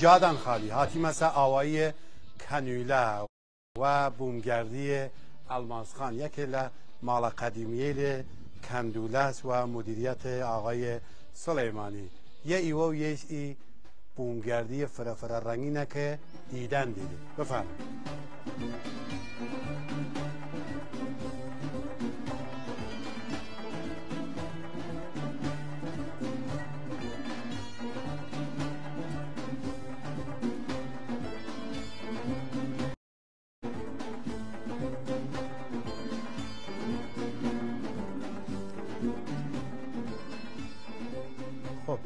جادان خالی هاتی مثلا آوایی کنوله و بومگردی الماس خان یکی مال قدیمیه کندوله است و مدیریت آقای سلیمانی یه ایوه و یه ای بومگردی فرفره رنگینه که دیدید بفرمایید. خب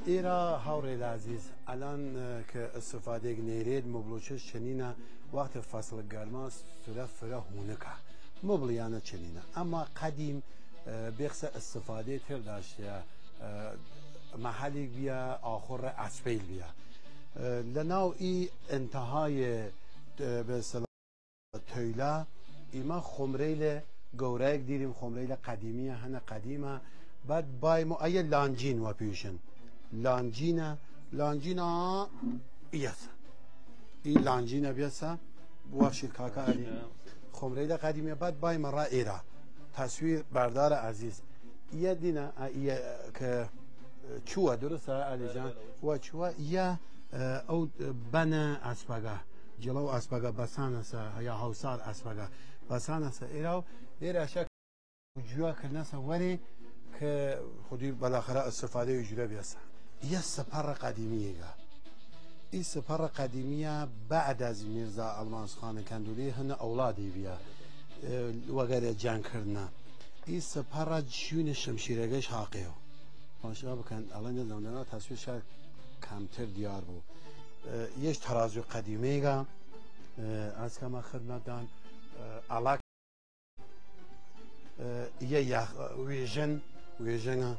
ایرا هاوری عزیز الان که استفاده نیرید مبلوچش چنینه وقت فصل گرما سوره فره هونکه مبلیانه چنینه اما قدیم بخص استفاده تر داشته محلی بیا آخر اسپیل بیا لناو ای انتهای به اصطلاح تویلا ایما خمریل گورک دیریم خمریل قدیمیه هنه قدیمه بعد بایم ای لانجین و پیشن لانجینا ایسا این لانجینا بیاسا بوافشید کاکا علی خمریل قدیمیه بعد بایم را ایرا تصویر بردار عزیز یه دینه که چوه درسته علی جان و چوه یا او بنا اسپاگا جلو اسپاگا بسانسا یا حوصار اسپاگا بسانسا ایرا شک جوا کردنسا ولی که خودی بالاخره استفاده اجوره بیاسا یه سپر قدیمیه این سپر قدیمیه بعد از میرزا الماس خان کندولی هن اولادی بیا وغیره جنگ کردن این سپر جون شمشیرگش حاقیه ماشاءالله بکن الان زمانه تصویر شاید کمتر دیار بود یک ترازو قدیمیه از که ما خدمتان علاق یه ویژن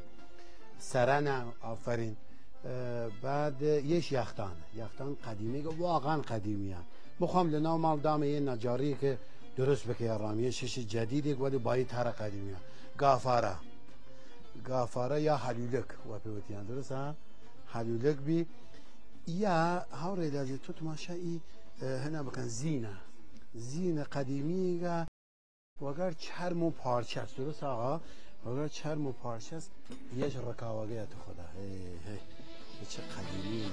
سرانه آفرین بعد یک یختان قدیمی که واقعا قدیمیه بخوام لنا مال دامه یه نجاری که درست بکه رامیه شش جدیدی ولی بایی تر قدیمیه گافاره یا حلولک و پیوتیان درست ها حلولک بی یا هاوری دازی تو تماشایی هنه بکن زینه قدیمی که وگر چرم و پارچه است درست آقا وگر چرم و پارچه است یه رکاوگه تو خدا چه قدیمی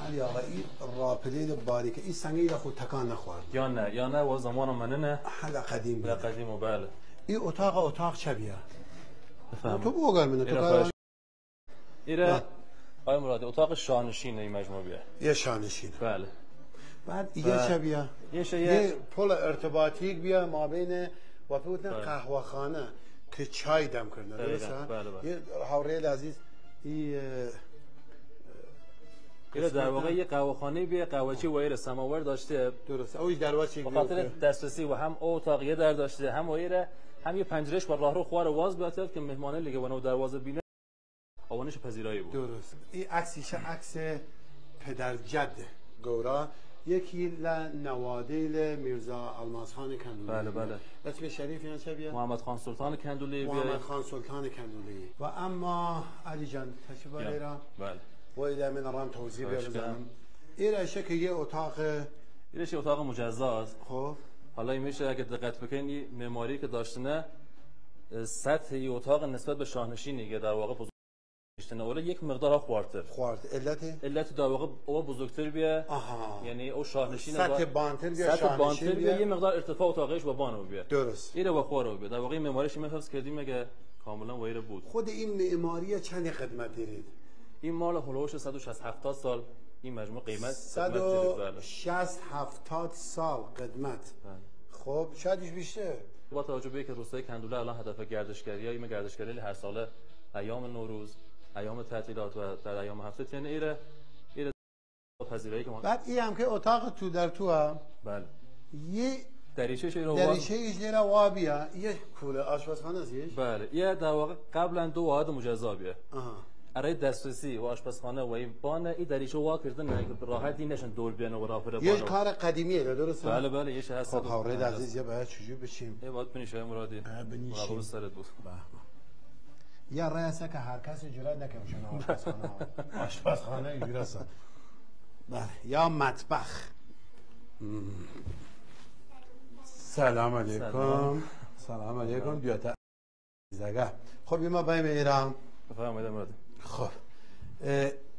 علی آقا این راپلین باریکه این سنگی را خود تکان نخورد یا نه و زمان منه نه حالا قدیم بله قدیم و بله این اتاق چه بیا بفهم تو بگل منه تو کار ایره آقای مرادی اتاق شانشینه این مجموعه بیا یه شانشینه بله بعد یه چه بیا یه پل ارتباطی بیا ما بین و بودن قهوه خانه که چای دم کرده درسته یه حوریل عزیز این در واقع یه قهوه خانه بیا قهوه‌چی وایر سماور داشته درسته اوج دروازه به خاطر دسترسی و هم اتاق یه در داشته هم وایر هم یه پنجرهش با راهرو خوار واز بیاد که مهمانه لیگه و دروازه بینه آوانش پذیرایی بود درست این عکسیشه عکس پدر جد گورا یکی لنوادیل میرزا الماس خان کندولی بله اسم شریف یعنی چه بیا محمد خان سلطان کندولی محمد خان سلطان کندولی و اما علی جان تشریف ایران بله و ایده من رام توضیح بیارم این اشیا که یه اتاق مجزاست خب حالا این میشه اگه دقت بکنی معماری که داشتنه سطح این اتاق نسبت به شاهنشینی که در واقع بزرگ اولا یک مقدار خوارد علت در واقع او بزرگتر بیا یعنی او شاهنشین سطح بانتر بیا شاهنشین بیا یه مقدار ارتفاع اتاقش با بانو بیا درست ایره با خوارو بیا در واقع معماریش میفرض کردیم اگه کاملا وایر بود خود این معماری چند خدمت دارید این مال هولوش 160-70 سال این مجموع قیمت 160-70 سال قدمت خب شادیش بیشتر با توجه به اینکه روستای کندوله الان هدف گردشگری این گردشگری هر ساله ایام نوروز ایام تعطیلات و در ایام هفته یعنی ایره پذیرایی که ما بعد این هم که اتاق تو در تو هم بله یه دریچه‌ش ایجلره وابیه یه کوله آشپزخانه ازش بله یه در واقع قبلا 2 واحد مجزا بیه برای دسترسی و آشپزخانه و این بان این دریچه وا کردن که به راحتی نشن دور بیان و رافره یه کار قدیمیه درسته؟ بله بله یه شهر خب هاورید عزیز یه باید چجوری بشیم؟ یه باید بنیشه مرادی بنیشیم سرت بود یه رئیسه که هر کسی جرأت نکنه شما آشپزخانه اینجوری است. بله یا مطبخ. سلام علیکم. سلام علیکم بیاته زگه. خب ما بایم ایران. بفرمایید مرادی. خب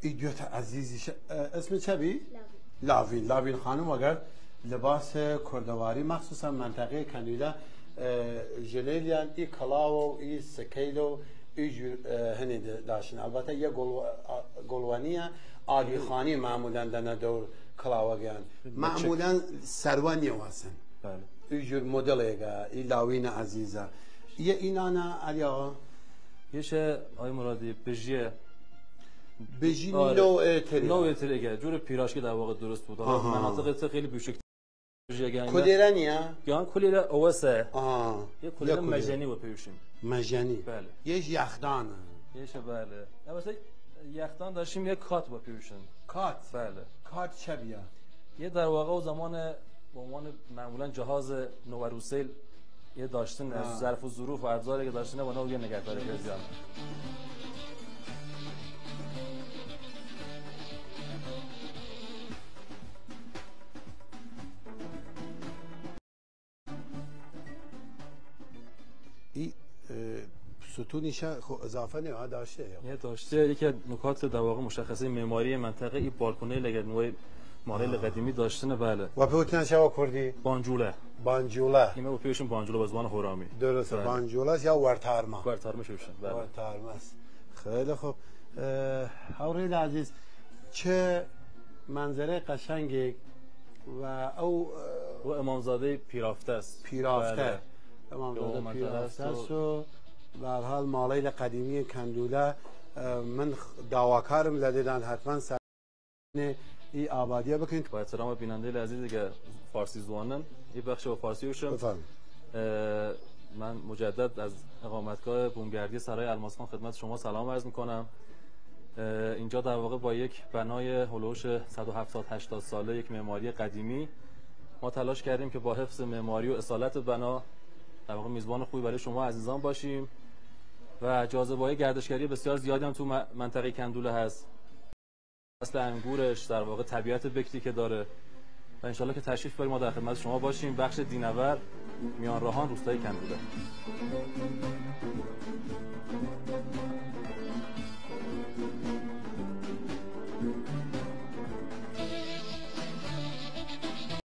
ایدیوت عزیزی اسم چه بی؟ لاوین خانم اگر لباس کردواری مخصوصا منطقه کندولا جلیلیان ای کلاو ای سکیلو ای هنی داشتن البته یه گلوانیه آدی خانی معمولا دنه دور کلاو گیان معمولا سروانی واسن بله ای جور مدل ایگه ای لاوین عزیزه یه اینانا علیا یه آی مرادی بجیه بجی نوع تریگه جور پیراش که در واقع درست بود مناطق خیلی بیشک کلیرانیه گیان کلیره اوسه یه کلیره مجانی بپیوشیم مجانی بله یه یخدان یه بله مثلا یخدان داشتیم یه کات بپیوشن کات بله کات چه بیا یه در واقع و زمان به عنوان معمولا جهاز نوروسیل یه داشتن از ظرف و ظروف و ابزاری که داشتن و اونو یه نگهداری زیاد این ستونیش اضافه نه داشته یه داشته یکی از نکات در واقع مشخصه معماری منطقه این بالکونه لگنوی مارل قدیمی داشتن بله و پیوتن شوا کردی بانجوله این ما پیوشیم بانجوله به زبان هرامی درسته ورتارما یا ورتارما شوشن بله ورتارما خیلی خوب هاورید عزیز چه منظره قشنگی و امامزاده پیرافته است امامزاده پیرافته است و به هر حال مالای قدیمی کندوله من دعواکارم لدیدن حتما سر ای آبادیه بکنید با احترام بیننده عزیزی که فارسی زبانن این بخش با فارسی وشم من مجدد از اقامتگاه بومگردی سرای الماسخان خدمت شما سلام عرض میکنم. اینجا در واقع با یک بنای هلوش 170-80 ساله یک معماری قدیمی ما تلاش کردیم که با حفظ معماری و اصالت بنا در واقع میزبان خوبی برای شما عزیزان باشیم و جاذبه‌های گردشگری بسیار زیادی هم تو منطقه کندوله هست. اصل انگورش در واقع طبیعت بکری که داره و انشالله که تشریف بیاریم ما در خدمت شما باشیم. بخش دینور میان راهان روستای کندوله.